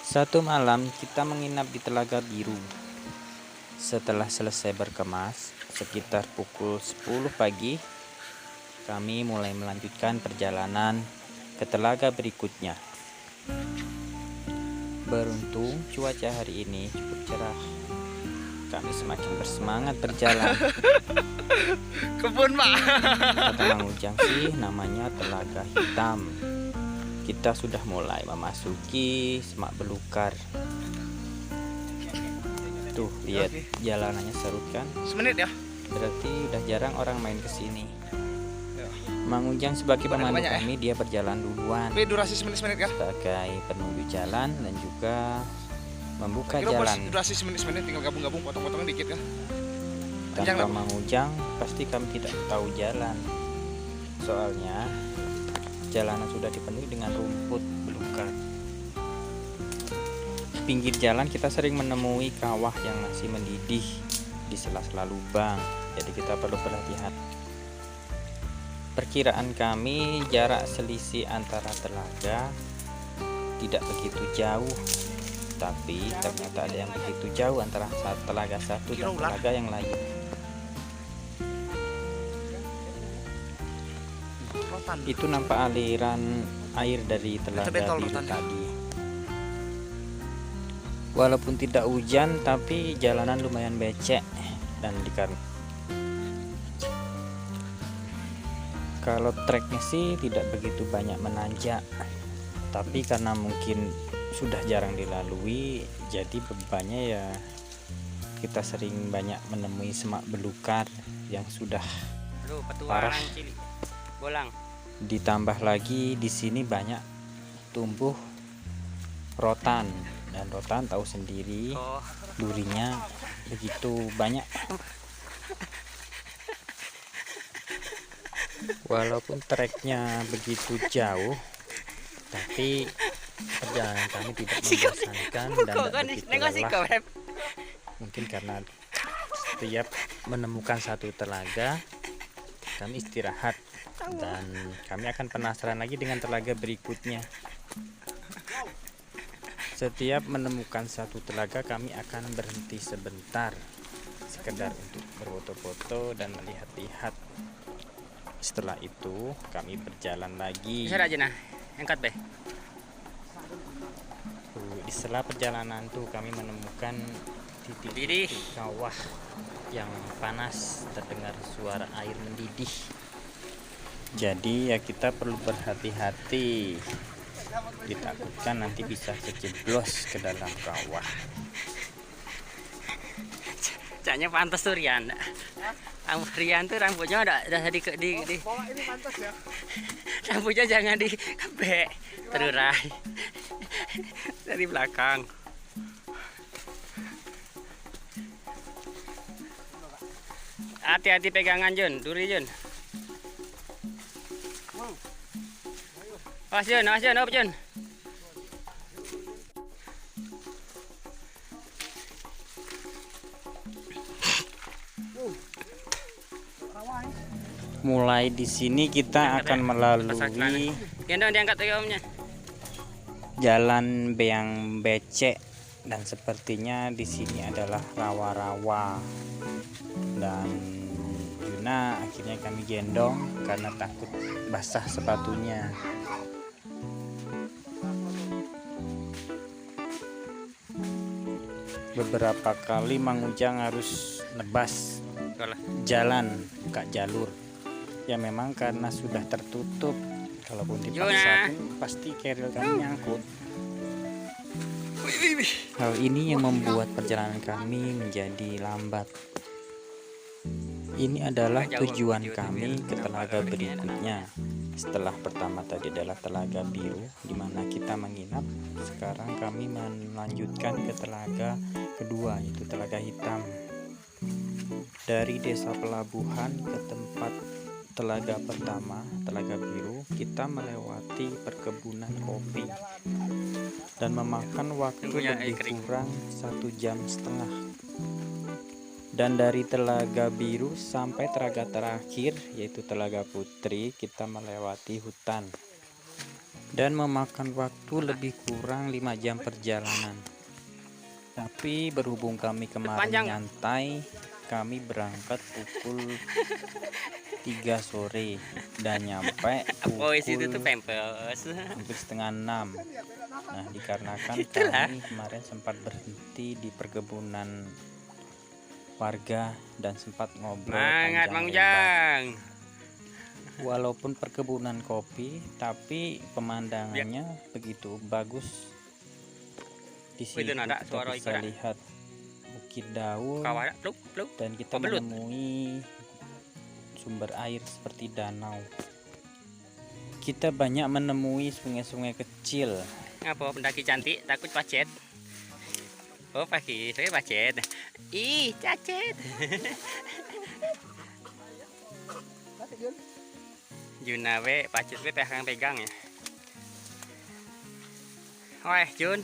Satu malam kita menginap di Telaga Biru. Setelah selesai berkemas, sekitar pukul 10 pagi, kami mulai melanjutkan perjalanan ke telaga berikutnya. Beruntung cuaca hari ini cukup cerah. Kami semakin bersemangat berjalan. Kebun, Pak. Kata Mang Ujang sih namanya Telaga Hitam. Kita sudah mulai memasuki semak belukar. Tuh, lihat jalanannya seru kan? Semenit ya? Berarti udah jarang orang main ke sini. Ya. Mang Ujang sebagai pemandu Banyak, kami, dia berjalan duluan Tapi durasi semenit-semenit ya? sebagai penunjuk jalan dan juga membuka Kira jalan. durasi semenit-semenit, tinggal gabung-gabung, potong-potong dikit ya. Tanpa Mang Ujang pasti kami tidak tahu jalan. Soalnya jalanan sudah dipenuhi dengan rumput belukar. Di pinggir jalan kita sering menemui kawah yang masih mendidih di sela-sela lubang, jadi kita perlu berhati-hati. Perkiraan kami jarak selisih antara telaga tidak begitu jauh, tapi ternyata ada yang begitu jauh antara telaga satu dan telaga yang lain. Itu nampak aliran air dari Telaga Biru tadi. Walaupun tidak hujan, tapi jalanan lumayan becek dan kalau treknya sih tidak begitu banyak menanjak, tapi karena mungkin sudah jarang dilalui, jadi bebannya ya kita sering banyak menemui semak belukar yang sudah parah. Bolang. Ditambah lagi di sini banyak tumbuh rotan, dan rotan tahu sendiri durinya begitu banyak. Walaupun treknya begitu jauh, tapi perjalanan kami tidak membosankan dan tidak begitu lelah. Mungkin karena setiap menemukan satu telaga, kami istirahat dan kami akan penasaran lagi dengan telaga berikutnya. Setiap menemukan satu telaga, kami akan berhenti sebentar sekedar untuk berfoto-foto dan melihat-lihat. Setelah itu kami berjalan lagi. Bisa aja nah, angkat be. Di sela perjalanan tuh kami menemukan titik kawah yang panas, terdengar suara air mendidih. Jadi ya kita perlu berhati-hati, ditakutkan nanti bisa kejeblos ke dalam kawah. Caknya pantas tuh Rian. Rian tuh rambutnya udah di ini pantas ya. Rambutnya jangan di kebek, terurai dari belakang. Hati-hati pegangan Jun, duri Jun. Awas Jun, op Jun. Mulai di sini kita akan melalui jalan yang becek, dan sepertinya di sini adalah rawa-rawa. Dan Yuna akhirnya kami gendong karena takut basah sepatunya. Beberapa kali Mang Ujang harus nebas jalan, buka jalur. Ya memang karena sudah tertutup, kalaupun dipaksa pun pasti keril kami nyangkut. Hal ini yang membuat perjalanan kami menjadi lambat. Ini adalah tujuan kami ke telaga berikutnya. Setelah pertama tadi adalah Telaga Biru, di mana kita menginap. Sekarang kami melanjutkan ke telaga kedua, yaitu Telaga Hitam. Dari desa pelabuhan ke tempat telaga pertama, Telaga Biru, kita melewati perkebunan kopi dan memakan waktu lebih kurang 1,5 jam. Dan dari Telaga Biru sampai telaga terakhir, yaitu Telaga Putri, kita melewati hutan. dan memakan waktu lebih kurang 5 jam perjalanan. Tapi berhubung kami kemarin nyantai, kami berangkat pukul 3 sore dan nyampe pukul hampir setengah 6. Nah, dikarenakan kami kemarin sempat berhenti di perkebunan warga dan sempat ngobrol panjang lebar. Walaupun perkebunan kopi, tapi pemandangannya begitu bagus. Di situ kita bisa lihat bukit daun dan kita menemui sumber air seperti danau. Kita banyak menemui sungai-sungai kecil. Apa pendaki cantik takut pacet? Oh pagi saya pacet. Ih cacet. Juna we pacet we pegang ya. Weh Jun,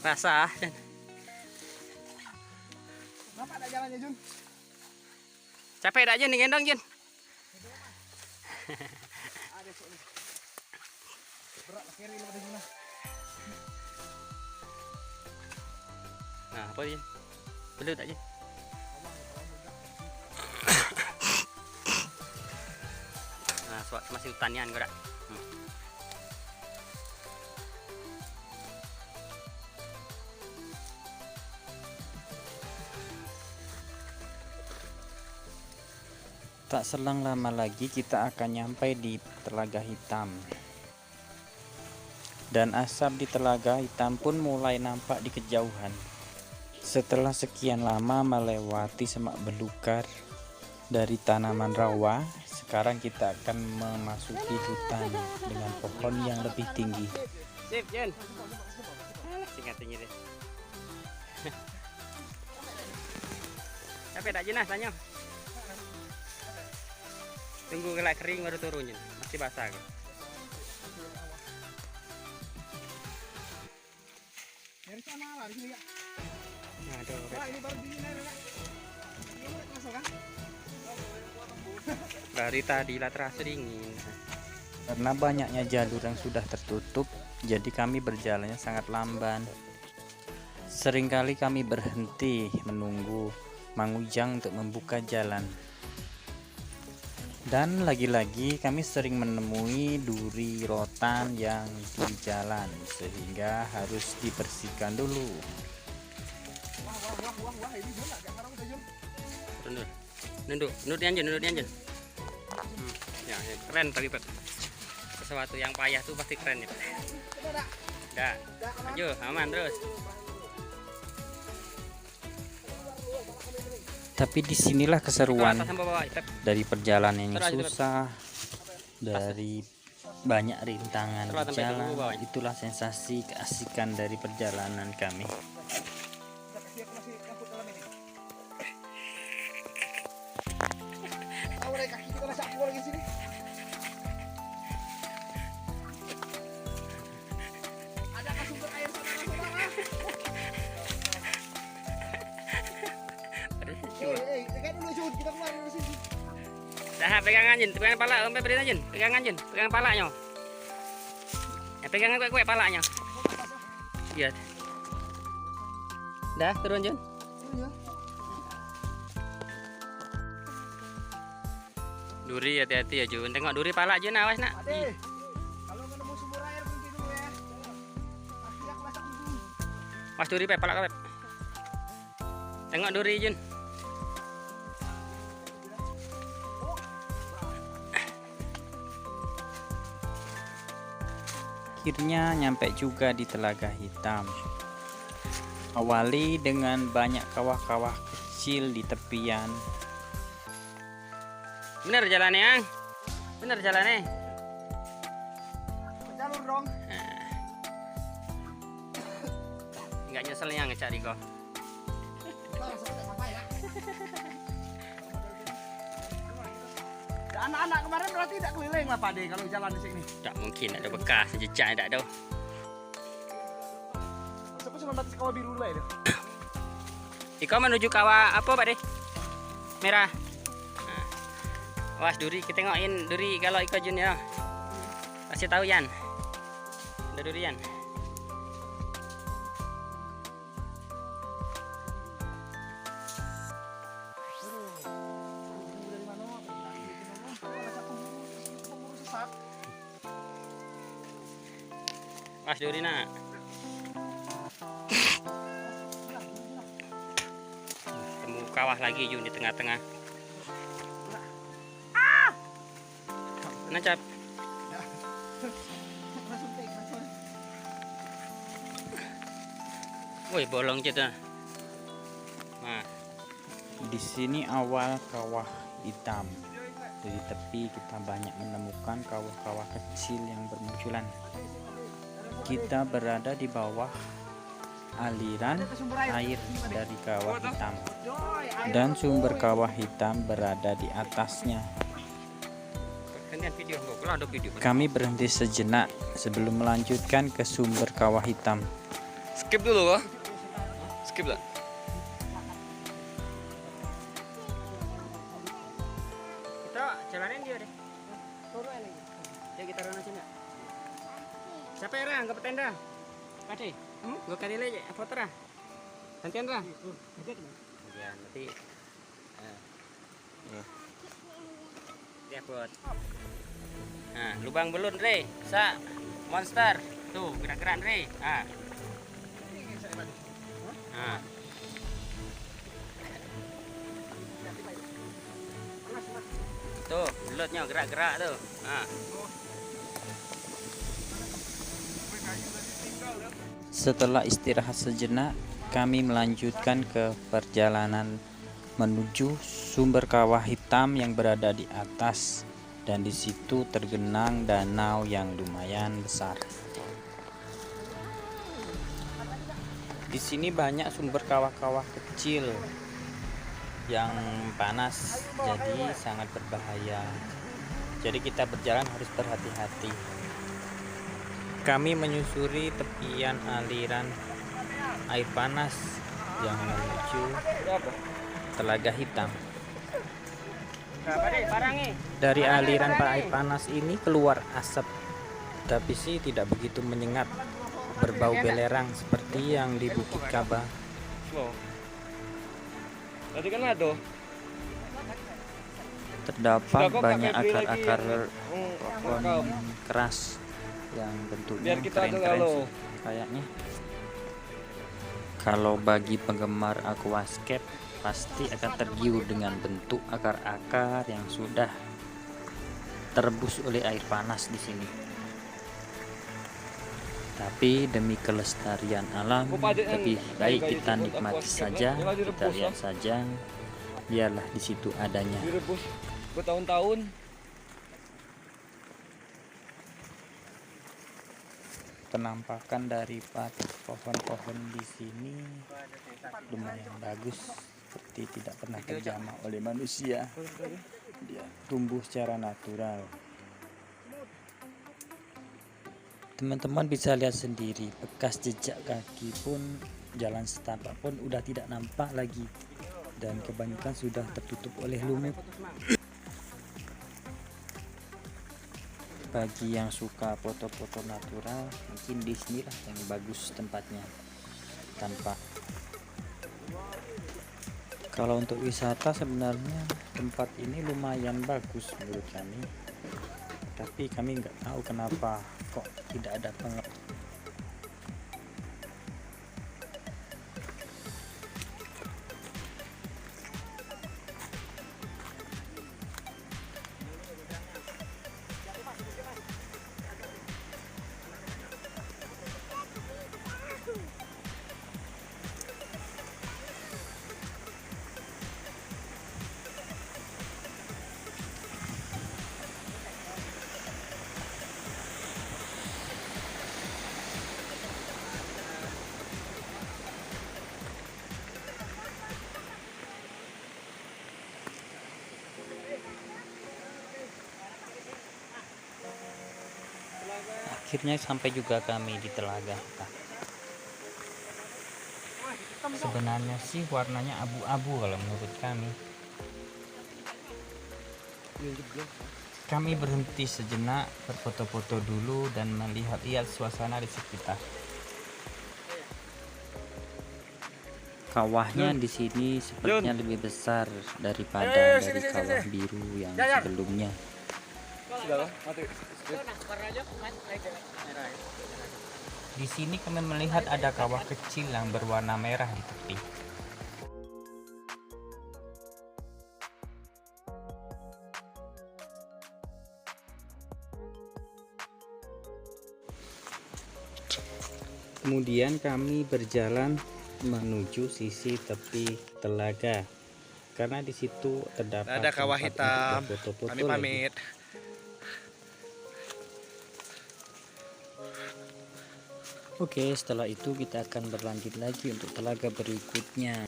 basah. Kenapa ada jalannya Jun? Capek dah Jun, gendong Jun. Berat kiri lu Jun. Nah, apa Jun? Belut tak Jun? Nah, masih hutanian kau dah. Tak selang lama lagi kita akan nyampe di Telaga Hitam. Dan asap di Telaga Hitam pun mulai nampak di kejauhan. Setelah sekian lama melewati semak belukar dari tanaman rawa, sekarang kita akan memasuki hutan dengan pohon yang lebih tinggi. Sip Jun. Singkat tinggi deh. Capek tak Jun ah tanya. Tunggu gelak kering baru turun Jun. Masih basah kan? Dari sana lah di sini ya. Aduh. Ini baru di sini ya. Dari tadi lah terasa dingin. Karena banyaknya jalur yang sudah tertutup, jadi kami berjalannya sangat lamban. Seringkali kami berhenti menunggu Mang Ujang untuk membuka jalan. Dan lagi-lagi kami sering menemui duri rotan yang di jalan, sehingga harus dibersihkan dulu. Nunduk Jun. Ya, keren tapi Pak. Sesuatu yang payah tuh pasti keren ya. Dah. Maju, aman terus. Tapi disinilah keseruan dari perjalanan yang susah, dari banyak rintangan di jalan. Itulah sensasi keasikan dari perjalanan kami. Dah pegangan Jun, pegangan pala, sampai beri Jun, pegangan Jun, pegangan palanya. Ya pegangan kuat-kuat palanya. Iya. Dah turun Jun. Duri hati-hati ya Jun, tengok duri pala Jun, awas nak. Kalau ketemu sumur air berhenti dulu ya. Pasti aku masak dulu. Pas duri pala kau. Tengok duri Jun. Akhirnya nyampe juga di Telaga Hitam. Awali dengan banyak kawah-kawah kecil di tepian. Bener jalannya, Yang. Bener jalannya. Jalur dong. Enggak nyesel yang ngecari kok. Anak-anak kemarin berarti tidak keliling lah Pak De kalau jalan di sini. Tak mungkin ada bekas jejak tak ada. Siapa cuma batas kawah biru lah itu. Iko menuju kawah apa Pak De? Merah. Nah. Awas duri, kita tengokin duri kalau Iko Jun ya. Kasih tahu Yan. Ada durian. Mas Durina. Temu kawah lagi Yun di tengah-tengah. Nancap. Woi, bolong kita. Nah, Di sini awal kawah hitam. Di tepi kita banyak menemukan kawah-kawah kecil yang bermunculan. Kita berada di bawah aliran air dari kawah hitam, dan sumber kawah hitam berada di atasnya. gantian video, nggak pulang ada video. Kami berhenti sejenak sebelum melanjutkan ke sumber kawah hitam. Skip dulu kok. Skip lah. Kita jalanin dia deh. Turun lagi. Ya kita rana sini. Siapa ya Rang? Ke tenda. Kade. Gua kali aja foto Rang. Gantian Rang. Ya, nanti ya buat. Nah, lubang belun Re. Sa monster. Tuh, gerak-gerak Re. Ah. Nah. Tuh, belutnya gerak-gerak tuh. Nah. Setelah istirahat sejenak, kami melanjutkan ke perjalanan menuju sumber kawah hitam yang berada di atas, dan di situ tergenang danau yang lumayan besar. Di sini banyak sumber kawah-kawah kecil yang panas, jadi sangat berbahaya. Jadi kita berjalan harus berhati-hati. Kami menyusuri tepian aliran air panas yang menuju Telaga Hitam. Dari aliran air panas ini keluar asap, tapi sih tidak begitu menyengat, berbau belerang seperti yang di Bukit Kaba. Tadi kan ada. Terdapat banyak akar-akar pohon keras yang bentuknya keren-keren sih kayaknya. Kalau bagi penggemar aquascape pasti akan tergiur dengan bentuk akar-akar yang sudah terebus oleh air panas di sini. Tapi demi kelestarian alam, lebih baik kita nikmati saja, kita lihat saja, biarlah di situ adanya. Direbus bertahun-tahun. Penampakan dari pohon-pohon di sini lumayan bagus, seperti tidak pernah terjamah oleh manusia. Dia tumbuh secara natural. Teman-teman bisa lihat sendiri, bekas jejak kaki pun, jalan setapak pun udah tidak nampak lagi, dan kebanyakan sudah tertutup oleh lumut. Bagi yang suka foto-foto natural, mungkin di sinilah yang bagus tempatnya. Kalau untuk wisata sebenarnya tempat ini lumayan bagus menurut kami, tapi kami nggak tahu kenapa kok tidak ada pengelola. Akhirnya sampai juga kami di Telaga Hitam. Sebenarnya sih warnanya abu-abu kalau menurut kami. Kami berhenti sejenak, berfoto-foto dulu dan melihat suasana di sekitar. Kawahnya di sini sepertinya lebih besar daripada dari kawah biru yang sebelumnya. Di sini kami melihat ada kawah kecil yang berwarna merah di tepi. Kemudian kami berjalan menuju sisi tepi telaga karena di situ terdapat ada kawah tempat hitam. untuk foto-foto Kami lagi. pamit. Oke, setelah itu kita akan berlanjut lagi untuk telaga berikutnya.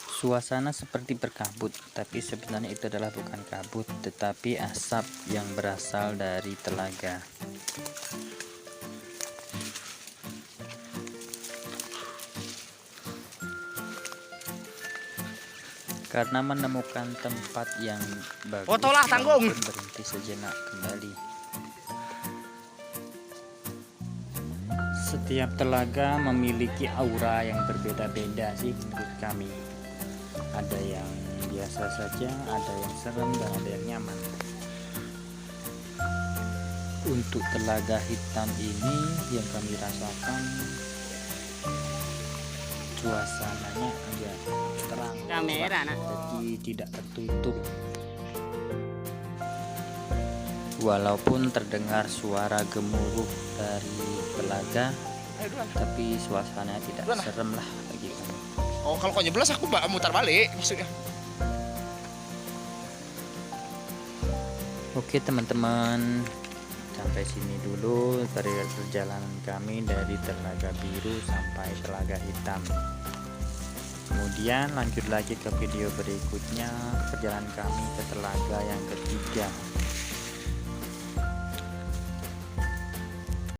Suasana seperti berkabut, tapi sebenarnya itu adalah bukan kabut, tetapi asap yang berasal dari telaga. Karena menemukan tempat yang bagus, Fotolah, tanggung. kami pun berhenti sejenak kembali. Setiap telaga memiliki aura yang berbeda-beda sih menurut kami. Ada yang biasa saja, ada yang serem, dan ada yang nyaman. Untuk telaga hitam ini yang kami rasakan, suasananya agak terang, Kamera, nak. jadi tidak tertutup. Walaupun terdengar suara gemuruh dari telaga, tapi suasananya tidak serem lah bagi kami. Oh, kalau kau nyeblas aku mutar balik maksudnya. Oke teman-teman, sampai sini dulu perjalanan kami dari Telaga Biru sampai Telaga Hitam. Kemudian lanjut lagi ke video berikutnya, perjalanan kami ke telaga yang ketiga.